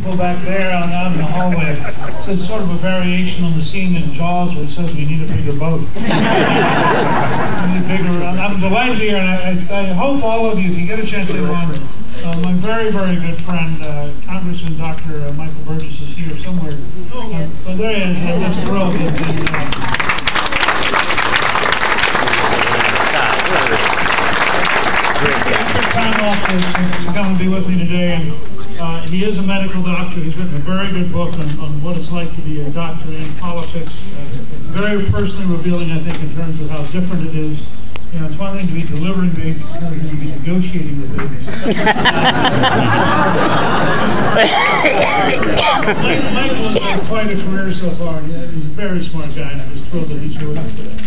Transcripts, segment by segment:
go back there out in the hallway. So it's sort of a variation on the scene in Jaws where it says we need a bigger boat. I'm delighted here, and I hope all of you, if you get a chance later on, my very, very good friend, Congressman Dr. Michael Burgess is here somewhere. But there he is. I'm just thrilled. Time off to come and be with me today, and he is a medical doctor. He's written a very good book on what it's like to be a doctor in politics. Very personally revealing, I think, in terms of how different it is. You know, it's one thing to be delivering things, it's another thing to be negotiating with things. Michael has had quite a career so far. He's a very smart guy, and I'm just thrilled that he's here with us today.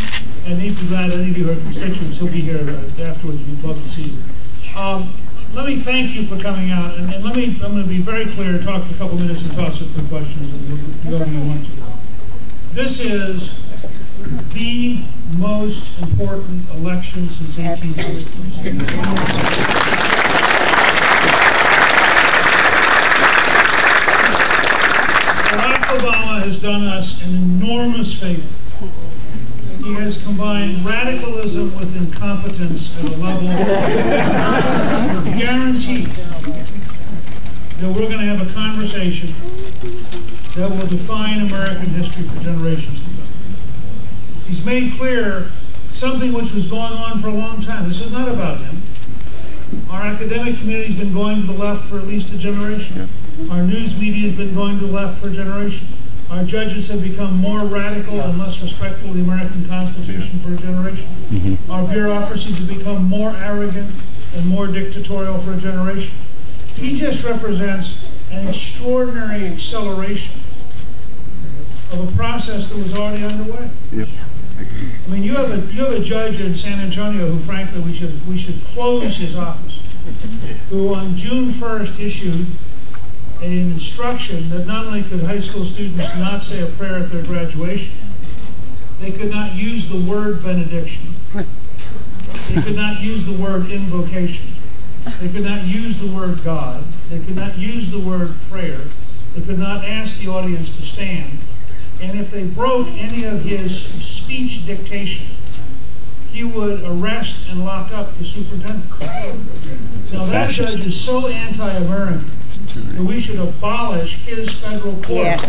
And even glad any of you are constituents, he'll be here afterwards. We'd love to see you. Let me thank you for coming out, and I'm going to be very clear, talk for a couple minutes and toss up some questions, and whoever you want to. This is the most important election since 1860. Barack Obama has done us an enormous favor. He has combined radicalism with incompetence at a level that guarantees that we're going to have a conversation that will define American history for generations to come. He's made clear something which was going on for a long time. This is not about him. Our academic community has been going to the left for at least a generation. Our news media has been going to the left for a generation. Our judges have become more radical and less respectful of the American Constitution for a generation. Our bureaucracies have become more arrogant and more dictatorial for a generation. He just represents an extraordinary acceleration of a process that was already underway. I mean, you have a judge in San Antonio who, frankly, we should close his office, who on June 1st issued an instruction that not only could high school students not say a prayer at their graduation, they could not use the word benediction. They could not use the word invocation. They could not use the word God. They could not use the word prayer. They could not ask the audience to stand. And if they broke any of his speech dictation, he would arrest and lock up the superintendent. Now that judge is so anti-American that we should abolish his federal court.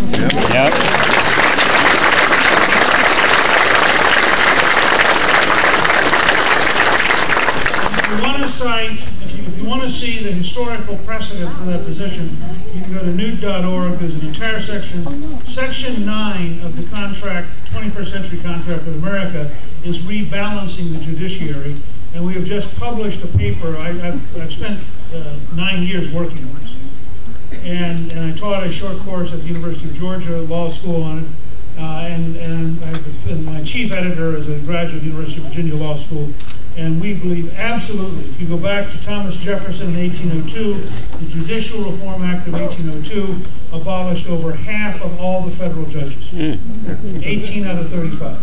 If you want to see the historical precedent for that position, you can go to newt.org. There's an entire section. Section 9 of the contract, 21st Century Contract of America, is rebalancing the judiciary, and we have just published a paper. I've spent 9 years working on this. And I taught a short course at the University of Georgia Law School on it, and my chief editor is a graduate of the University of Virginia Law School, and we believe absolutely, if you go back to Thomas Jefferson in 1802, the Judicial Reform Act of 1802 abolished over half of all the federal judges, 18 out of 35.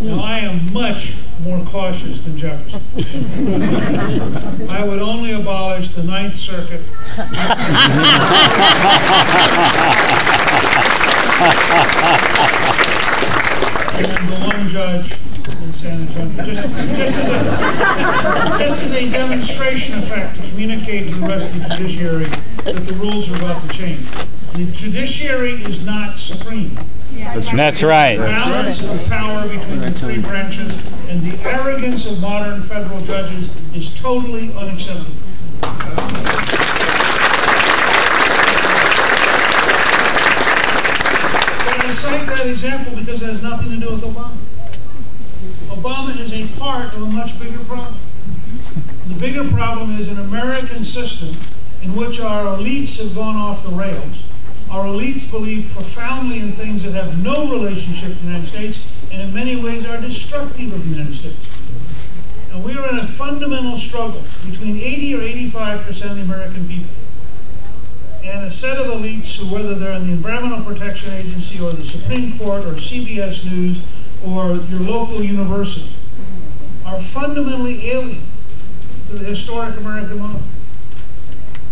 Now, I am much more cautious than Jefferson. I would only abolish the Ninth Circuit. And the one judge in San Antonio. Just as a demonstration effect to communicate to the rest of the judiciary that the rules are about to change. The judiciary is not supreme. That's right. The balance of power between the three branches and the arrogance of modern federal judges is totally unacceptable. But I cite that example because it has nothing to do with Obama. Obama is a part of a much bigger problem. The bigger problem is an American system in which our elites have gone off the rails. Our elites believe profoundly in things that have no relationship to the United States and in many ways are destructive of the United States. And we are in a fundamental struggle between 80 or 85% of the American people and a set of elites who, whether they're in the Environmental Protection Agency or the Supreme Court or CBS News or your local university, are fundamentally alien to the historic American model.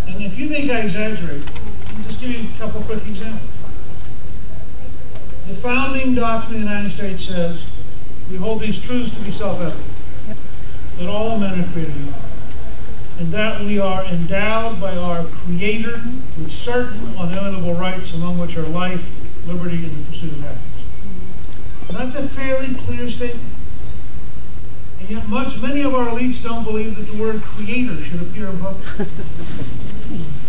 And if you think I exaggerate, just give you a couple quick examples. The founding document of the United States says, we hold these truths to be self-evident, that all men are created equal, and that we are endowed by our Creator with certain unalienable rights, among which are life, liberty, and the pursuit of happiness. And that's a fairly clear statement. And yet many of our elites don't believe that the word creator should appear in public.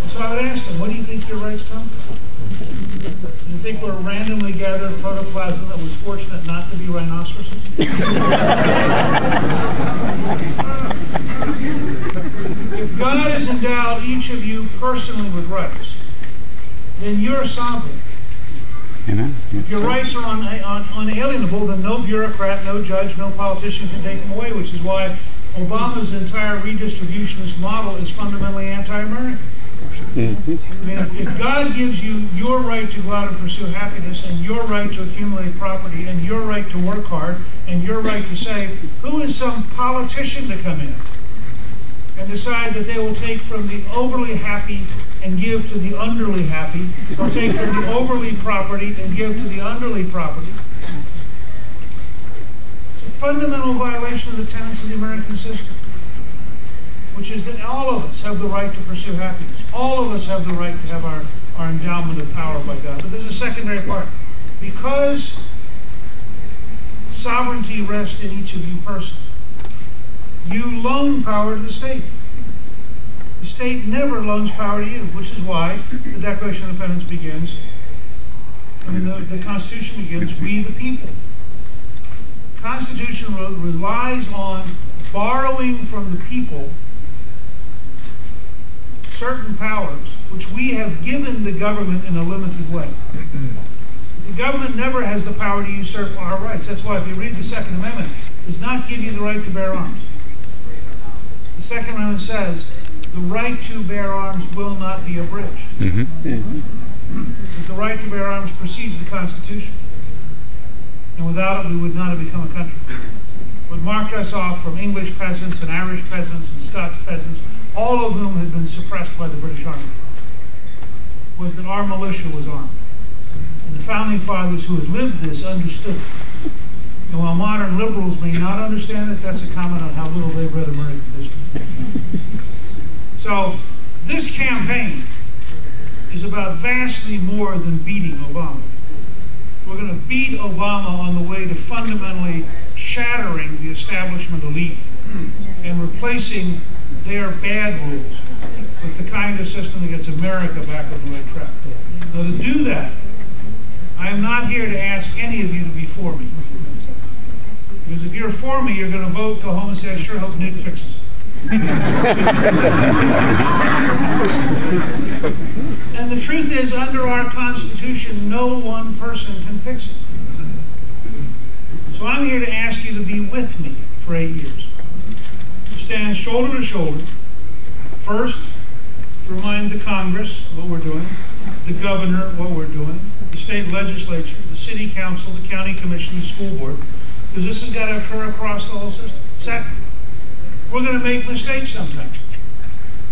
So I would ask them, what do you think your rights come from? Do you think we're randomly gathered protoplasm that was fortunate not to be rhinoceroses? If God has endowed each of you personally with rights, then you're sovereign. Amen. If your rights are unalienable, then no bureaucrat, no judge, no politician can take them away, which is why Obama's entire redistributionist model is fundamentally anti-American. I mean, if God gives you your right to go out and pursue happiness, and your right to accumulate property, and your right to work hard, and your right to say, who is some politician to come in and decide that they will take from the overly happy and give to the underly happy, or take from the overly property and give to the underly property? It's a fundamental violation of the tenets of the American system, which is that all of us have the right to pursue happiness. All of us have the right to have our endowment of power by God. But there's a secondary part. Because sovereignty rests in each of you personally, you loan power to the state. The state never loans power to you, which is why the Declaration of Independence begins, the Constitution begins, we the people. The Constitution relies on borrowing from the people certain powers, which we have given the government in a limited way. The government never has the power to usurp our rights. That's why if you read the Second Amendment, it does not give you the right to bear arms. The Second Amendment says, the right to bear arms will not be abridged. Because the right to bear arms precedes the Constitution. And without it, we would not have become a country. What marked us off from English peasants and Irish peasants and Scots peasants, all of whom had been suppressed by the British Army, was that our militia was armed. And the Founding Fathers who had lived this understood it. And while modern liberals may not understand it, that's a comment on how little they've read American history. So, this campaign is about vastly more than beating Obama. We're going to beat Obama on the way to fundamentally shattering the establishment elite and replacing their bad rules with the kind of system that gets America back on the right track. Now, to do that, I am not here to ask any of you to be for me. Because if you're for me, you're going to vote, go home and say, I sure hope Newt fixes it. And the truth is, under our Constitution, no one person can fix it. So I'm here to ask you to be with me for 8 years. To stand shoulder to shoulder, first, to remind the Congress what we're doing, the governor what we're doing, the state legislature, the city council, the county commission, the school board, because this has got to occur across the whole system. Second, we're going to make mistakes sometimes.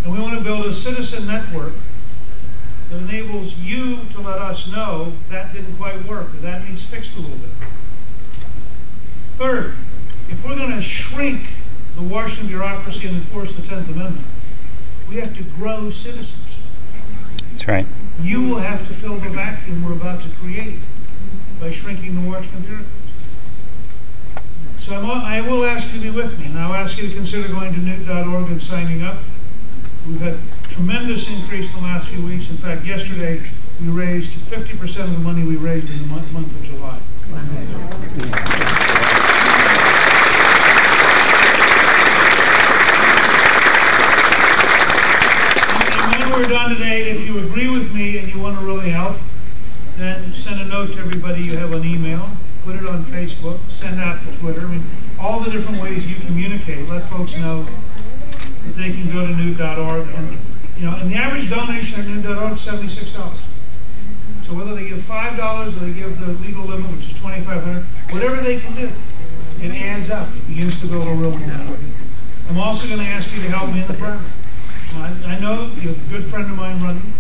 And we want to build a citizen network that enables you to let us know that didn't quite work, or that needs fixed a little bit. Third, if we're going to shrink the Washington bureaucracy and enforce the 10th Amendment, we have to grow citizens. That's right. You will have to fill the vacuum we're about to create by shrinking the Washington bureaucracy. So I will ask you to be with me, and I'll ask you to consider going to newt.org and signing up. We've had tremendous increase in the last few weeks. In fact, yesterday we raised 50% of the money we raised in the month of July. And when we're done today, if you agree with me and you want to really help, then send a note to everybody you have on email. Put it on Facebook, send out to Twitter. I mean, all the different ways you communicate. Let folks know that they can go to newt.org. And the average donation at newt.org is $76. So whether they give $5 or they give the legal limit, which is $2,500, whatever they can do, it adds up. It begins to build a real momentum. I'm also going to ask you to help me in the primary. I know you have a good friend of mine running.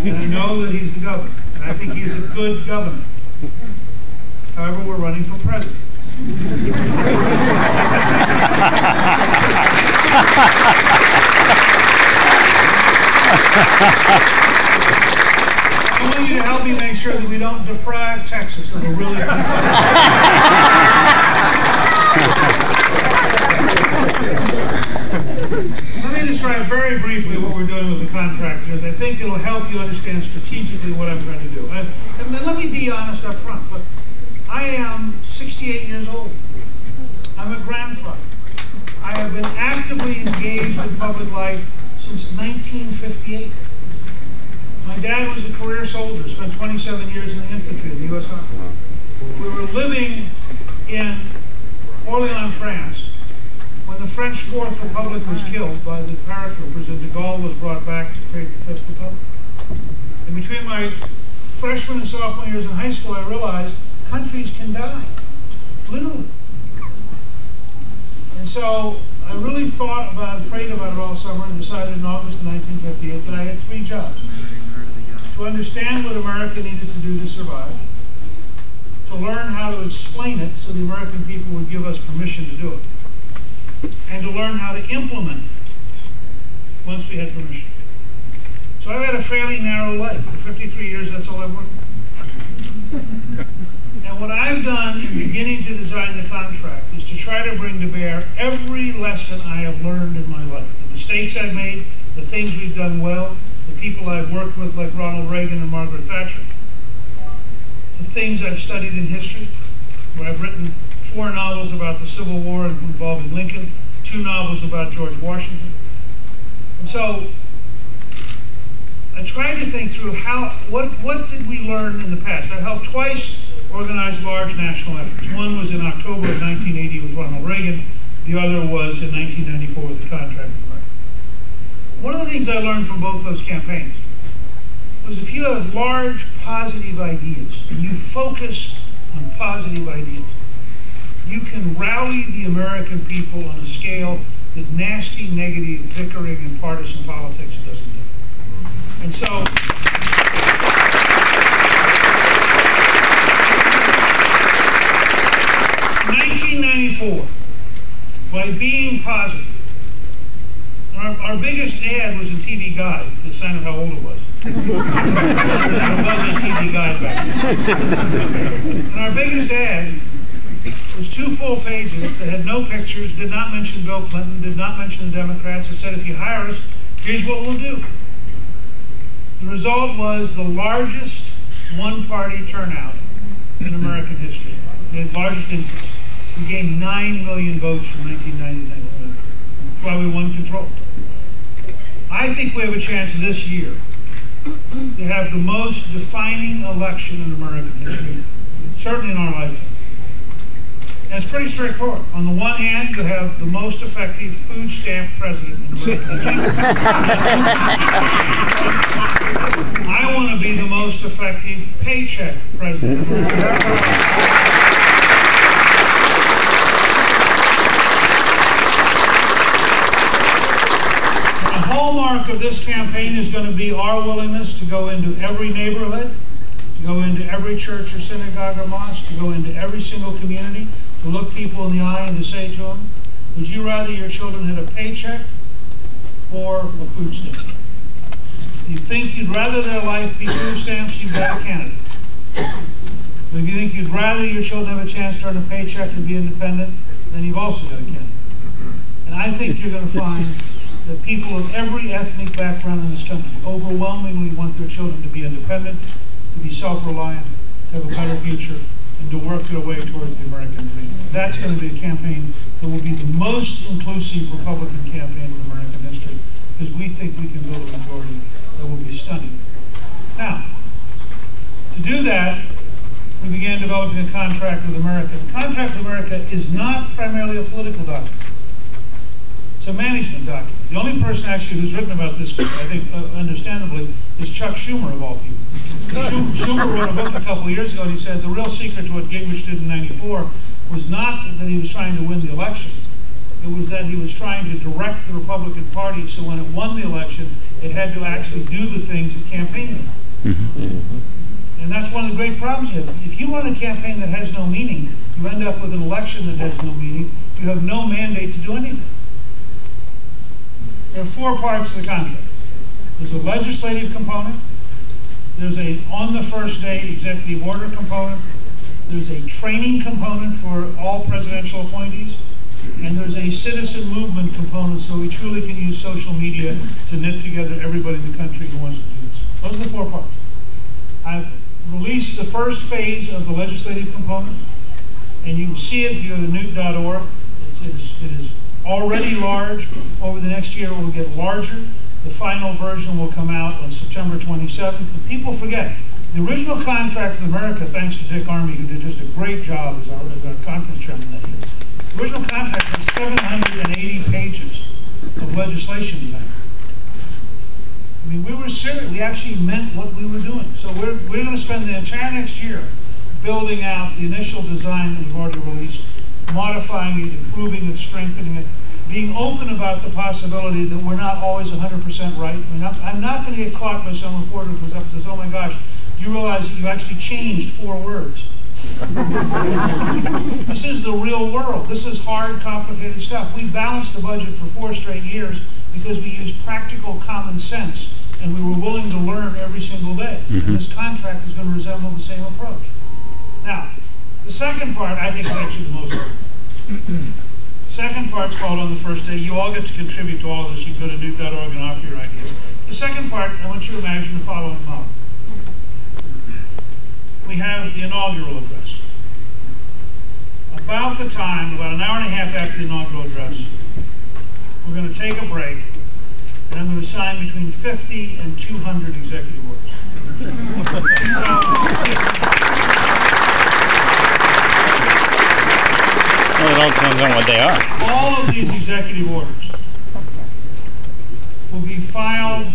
And know that he's the governor, and I think he's a good governor. However, we're running for president. I want you to help me make sure that we don't deprive Texas of a really good Let me describe very briefly what we're doing with the contract, because I think it'll help you understand strategically what I'm going to do. And let me be honest up front. Look, I am 68 years old. I'm a grandfather. I have been actively engaged in public life since 1958. My dad was a career soldier, spent 27 years in the infantry in the U.S. Army. We were living in Orléans, France, when the French Fourth Republic was killed by the paratroopers and de Gaulle was brought back to create the Fifth Republic. And between my freshman and sophomore years in high school, I realized countries can die, literally. And so I really thought about it, prayed about it all summer, and decided in August of 1958 that I had 3 jobs. To understand what America needed to do to survive, to learn how to explain it so the American people would give us permission to do it, and to learn how to implement it once we had permission. So I've had a fairly narrow life. For 53 years, that's all I've worked with. And what I've done in beginning to design the contract is to try to bring to bear every lesson I have learned in my life. The mistakes I've made, the things we've done well, the people I've worked with like Ronald Reagan and Margaret Thatcher, the things I've studied in history, where I've written 4 novels about the Civil War involving Lincoln, 2 novels about George Washington. And so I tried to think through what did we learn in the past. I helped twice organize large national efforts. One was in October of 1980 with Ronald Reagan. The other was in 1994 with the contract. One of the things I learned from both those campaigns was if you have large positive ideas and you focus on positive ideas, you can rally the American people on a scale that nasty, negative, bickering, and partisan politics doesn't do. And so, 1994, by being positive, our biggest ad was in TV Guide, it's a sign of how old it was. It was a TV Guide back then. And our biggest ad was 2 full pages that had no pictures, did not mention Bill Clinton, did not mention the Democrats. It said, if you hire us, here's what we'll do. The result was the largest one-party turnout in American history, the largest increase. We gained 9 million votes from 1990 to 1990. That's why we won control. I think we have a chance this year to have the most defining election in American history, certainly in our lifetime. And it's pretty straightforward. On the one hand, you have the most effective food stamp president in American history. I want to be the most effective paycheck president in American history. The hallmark of this campaign is going to be our willingness to go into every neighborhood, to go into every church or synagogue or mosque, to go into every single community, to look people in the eye and to say to them, would you rather your children had a paycheck or a food stamp? If you think you'd rather their life be food stamps, you've got a candidate. But if you think you'd rather your children have a chance to earn a paycheck and be independent, then you've also got a candidate. And I think you're going to find that people of every ethnic background in this country overwhelmingly want their children to be independent, to be self-reliant, to have a better future, and to work their way towards the American dream. That's going to be a campaign that will be the most inclusive Republican campaign in American history, because we think we can build a majority that will be stunning. Now, to do that, we began developing a contract with America. The contract with America is not primarily a political document. It's a management document. The only person actually who's written about this, I think, understandably, is Chuck Schumer, of all people. Schumer wrote a book a couple of years ago, and he said the real secret to what Gingrich did in '94 was not that he was trying to win the election. It was that he was trying to direct the Republican Party so when it won the election, it had to actually do the things it campaigned on. great problems you have. If you run a campaign that has no meaning, you end up with an election that has no meaning. You have no mandate to do anything. There are 4 parts of the contract. There's a legislative component. There's a on the first day executive order component. There's a training component for all presidential appointees. And there's a citizen movement component, so we truly can use social media to knit together everybody in the country who wants to do this. Those are the 4 parts. I've released the first phase of the legislative component, and you can see it if you go to newt.org. It is already large. Over the next year, it will get larger. The final version will come out on September 27th. And people forget, the original contract with America, thanks to Dick Armey, who did just a great job as our conference chairman that year, the original contract had 780 pages of legislation in that. I mean, we were serious. We actually meant what we were doing. So we're going to spend the entire next year building out the initial design that we've already released, modifying it, improving it, strengthening it, being open about the possibility that we're not always 100% right. I mean, I'm not going to get caught by some reporter who comes up and says, oh my gosh, you realize that you actually changed 4 words. This is the real world. This is hard, complicated stuff. We balanced the budget for 4 straight years because we used practical common sense and we were willing to learn every single day. And this contract is going to resemble the same approach. Now, the second part I think is actually the most important. Second part's called on the first day. You all get to contribute to all of this. You can go to newt.org and offer your ideas. The second part, I want you to imagine the following model. We have the inaugural address. About the time, about an hour and a half after the inaugural address, we're going to take a break, and I'm going to sign between 50 and 200 executive orders. Well, it all depends on what they are. All of these executive orders will be filed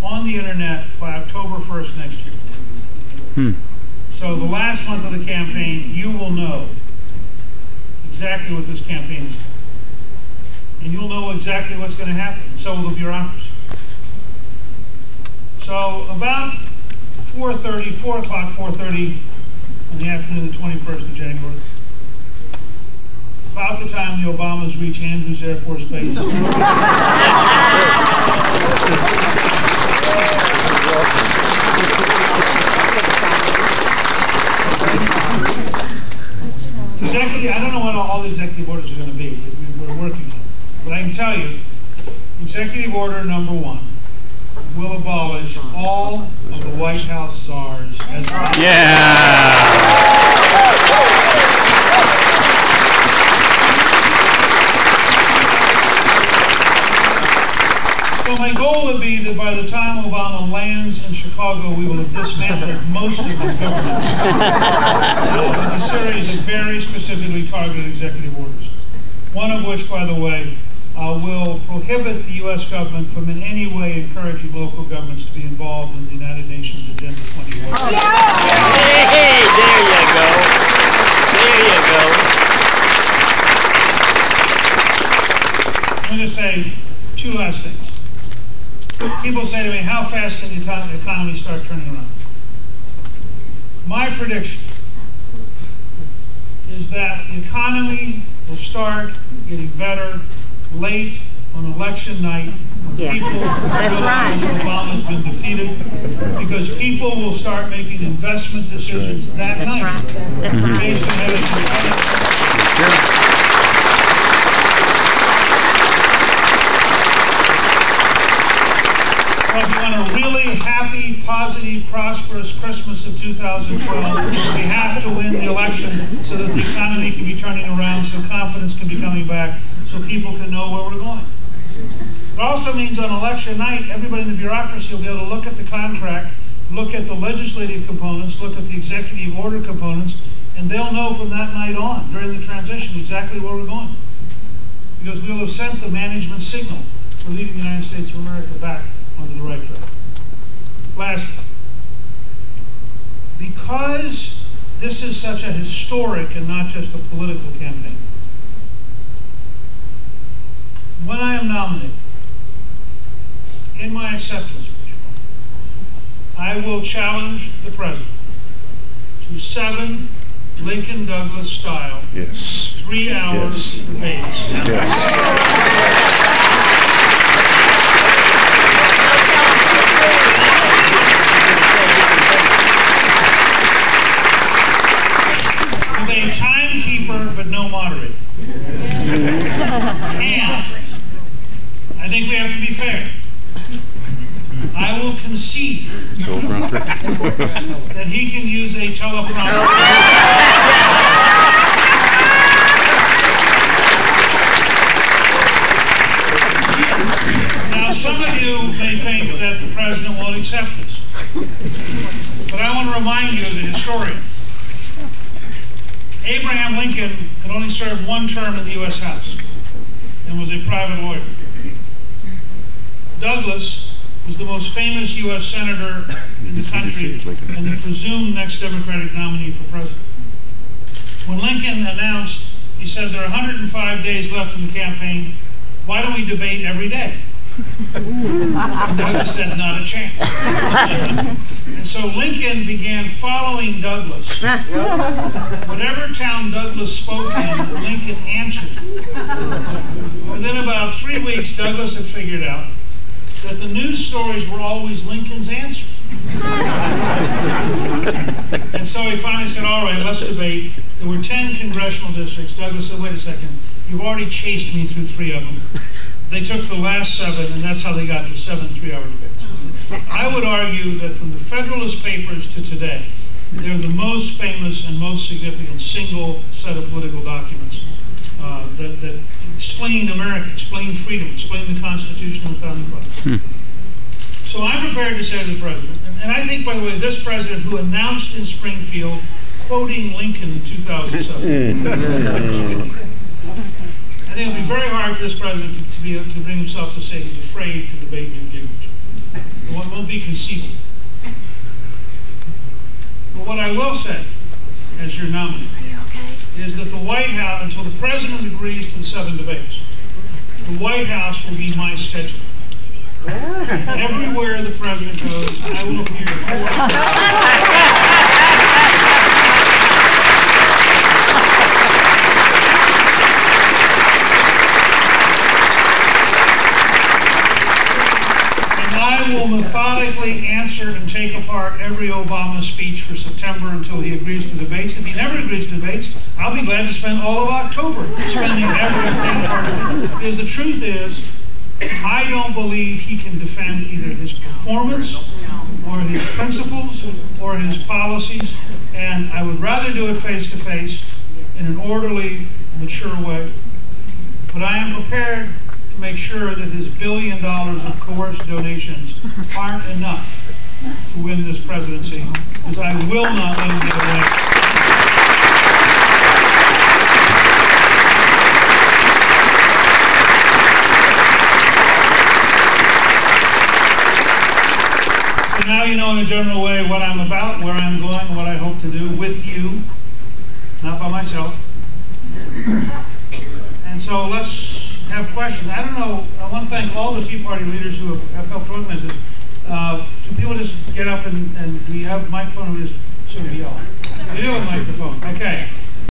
on the internet by October 1st next year. So the last month of the campaign, you will know exactly what this campaign is doing. And you'll know exactly what's going to happen. So will the bureaucracy. So about 4 o'clock, 4:30 in the afternoon of the 21st of January, about the time the Obamas reach Andrews Air Force Base. I don't know what all the executive orders are going to be. We're working on it. But I can tell you, executive order number 1 will abolish all of the White House czars as So my goal would be that by the time Obama lands in Chicago, we will have dismantled most of his government with a series of very specifically targeted executive orders. One of which, by the way, will prohibit the U.S. government from in any way encouraging local governments to be involved in the United Nations Agenda 21. Oh, yeah. Hey, there you go. There you go. I'm going to say 2 last things. People say to me, how fast can the economy start turning around? My prediction is that the economy will start getting better late on election night when people realize Obama's been defeated, because people will start making investment decisions that night based on evidence. Well, if you want a really happy, positive, prosperous Christmas of 2012, we have to win the election so that the economy can be turning around, so confidence can be coming back, so people can know where we're going. It also means on election night, everybody in the bureaucracy will be able to look at the contract, look at the legislative components, look at the executive order components, and they'll know from that night on, during the transition, exactly where we're going. Because we'll have sent the management signal for leading the United States of America back onto the right track. Lastly, because this is such a historic and not just a political campaign, when I am nominated, in my acceptance speech, I will challenge the president to 7 Lincoln Douglas style, Yes. 3 hours Yes. debates. Yes. With a timekeeper but no moderator. And I think we have to be fair. I will concede that he can use a teleprompter. Now, some of you may think that the president won't accept this. But I want to remind you as a historian, Abraham Lincoln had only served 1 term in the U.S. House and was a private lawyer. Douglas was the most famous U.S. senator in the country and the presumed next Democratic nominee for president. When Lincoln announced, he said, there are 105 days left in the campaign, why don't we debate every day? And Douglas said, not a chance. And so Lincoln began following Douglas. Whatever town Douglas spoke in, Lincoln answered. Within about 3 weeks, Douglas had figured out that the news stories were always Lincoln's answer. And so he finally said, all right, let's debate. There were 10 congressional districts. Douglas said, wait a second, you've already chased me through 3 of them. They took the last 7, and that's how they got to 7 3-hour debates. I would argue that from the Federalist Papers to today, they're the most famous and most significant single set of political documents that explain America, explain freedom, explain the Constitution and the founding fathers. So I'm prepared to say to the president, and I think, by the way, this president who announced in Springfield, quoting Lincoln in 2007, I think it would be very hard for this president to be able to bring himself to say he's afraid to debate Newt Gingrich. It won't be conceivable. But what I will say, as your nominee, is that the White House, until the president agrees to the 7 debates, the White House will be my schedule. Everywhere the president goes, I will appear for will methodically answer and take apart every Obama speech for September until he agrees to debates. If he never agrees to debates, I'll be glad to spend all of October spending everything apart. Because the truth is, I don't believe he can defend either his performance or his principles or his policies, and I would rather do it face to face in an orderly, mature way. But I am prepared to make sure that his $1 billion of coerced donations aren't enough to win this presidency, because I will not let him get away. So now you know in a general way what I'm about, where I'm going, and what I hope to do with you, not by myself. And so let's have questions. I don't know, I want to thank all the Tea Party leaders who have helped organize this. Do people just get up and do you have a microphone or we just sort of yell? We do have a microphone. Okay.